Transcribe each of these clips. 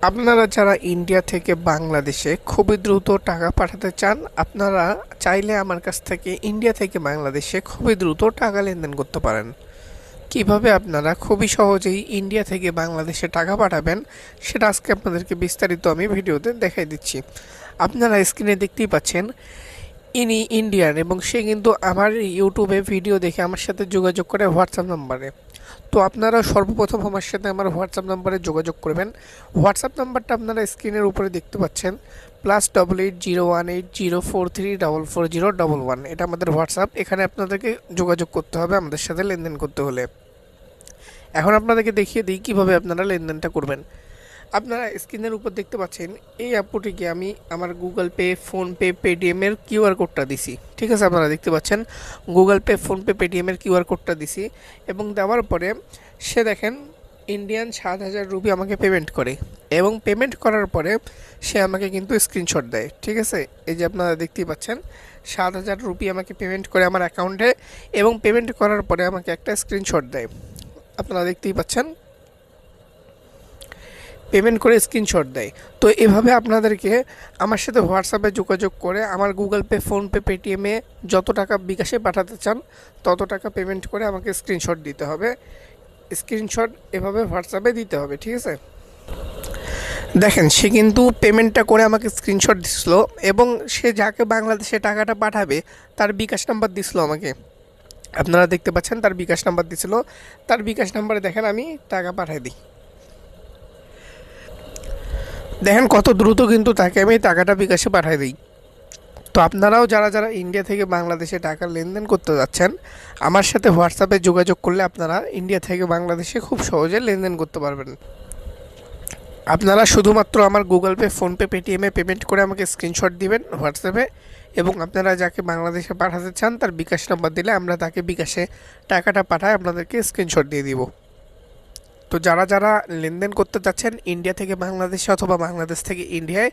আপনারা যারা ইন্ডিয়া থেকে বাংলাদেশে খুবই দ্রুত টাকা পাঠাতে চান, আপনারা চাইলে আমার কাছ থেকে ইন্ডিয়া থেকে বাংলাদেশে খুবই দ্রুত টাকা লেনদেন করতে পারেন। কিভাবে আপনারা খুবই সহজেই ইন্ডিয়া থেকে বাংলাদেশে টাকা পাঠাবেন সেটা আজকে আপনাদেরকে বিস্তারিত আমি ভিডিওতে দেখাই দিচ্ছি। আপনারা স্ক্রিনে দেখতেই পাচ্ছেন ইনি ইন্ডিয়ান এবং সে কিন্তু আমার ইউটিউবে ভিডিও দেখে আমার সাথে যোগাযোগ করে হোয়াটসঅ্যাপ নাম্বারে। তো আপনারা সর্বপ্রথম আমার সাথে আমার হোয়াটসঅ্যাপ নাম্বারে যোগাযোগ করবেন। হোয়াটসঅ্যাপ নাম্বারটা আপনারা স্ক্রিনের উপরে দেখতে পাচ্ছেন, +880180434401। এটা আমাদের হোয়াটসঅ্যাপ। এখানে আপনাদেরকে যোগাযোগ করতে হবে আমাদের সাথে লেনদেন করতে হলে। এখন আপনাদেরকে দেখিয়ে দিই কীভাবে আপনারা লেনদেনটা করবেন। আপনারা স্ক্রিনের উপর দেখতে পাচ্ছেন এই অ্যাপটিকে আমি আমার গুগল পে, ফোনপে, পেটিএমের কিউআর কোডটা দিছি। ঠিক আছে, আপনারা দেখতে পাচ্ছেন গুগল পে, ফোনপে, পেটিএমের কিউআর কোডটা দিছি এবং দেওয়ার পরে সে দেখেন ইন্ডিয়ান 7,000 রুপি আমাকে পেমেন্ট করে এবং পেমেন্ট করার পরে সে আমাকে কিন্তু স্ক্রিনশট দেয়। ঠিক আছে, এই যে আপনারা দেখতেই পাচ্ছেন 7,000 রুপি আমাকে পেমেন্ট করে আমার অ্যাকাউন্টে এবং পেমেন্ট করার পরে আমাকে একটা স্ক্রিনশট দেয়। আপনারা দেখতেই পাচ্ছেন পেমেন্ট করে স্ক্রিনশট দেয়। তো এভাবে আপনাদেরকে আমার সাথে হোয়াটসঅ্যাপে যোগাযোগ করে আমার গুগল পে, ফোনপে, পেটিএমে যত টাকা বিকাশে পাঠাতে চান তত টাকা পেমেন্ট করে আমাকে স্ক্রিনশট দিতে হবে। স্ক্রিনশট এভাবে হোয়াটসঅ্যাপে দিতে হবে। ঠিক আছে, দেখেন সে কিন্তু পেমেন্টটা করে আমাকে স্ক্রিনশট দিছিল এবং সে যাকে বাংলাদেশে টাকাটা পাঠাবে তার বিকাশ নাম্বার দিছিল আমাকে। আপনারা দেখতে পাচ্ছেন তার বিকাশ নাম্বার দিছিল। তার বিকাশ নাম্বারে দেখেন আমি টাকা পাঠাই দিই। দেখেন কত দ্রুত কিন্তু তাকে আমি টাকাটা বিকাশে পাঠিয়ে দিই। তো আপনারাও যারা যারা ইন্ডিয়া থেকে বাংলাদেশে টাকা লেনদেন করতে যাচ্ছেন আমার সাথে হোয়াটসঅ্যাপে যোগাযোগ করলে আপনারা ইন্ডিয়া থেকে বাংলাদেশে খুব সহজে লেনদেন করতে পারবেন। আপনারা শুধুমাত্র আমার গুগল পে, ফোনপে, পেটিএমে পেমেন্ট করে আমাকে স্ক্রিনশট দিবেন হোয়াটসঅ্যাপে এবং আপনারা যাকে বাংলাদেশে পাঠাতে চান তার বিকাশ নাম্বার দিলে আমরা তাকে বিকাশে টাকাটা পাঠায় আপনাদেরকে স্ক্রিনশট দিয়ে দিব। তো যারা যারা লেনদেন করতে চাচ্ছেন ইন্ডিয়া থেকে বাংলাদেশে অথবা বাংলাদেশ থেকে ইন্ডিয়ায়,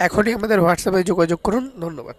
এখনই আমাদের হোয়াটসঅ্যাপে যোগাযোগ করুন। ধন্যবাদ।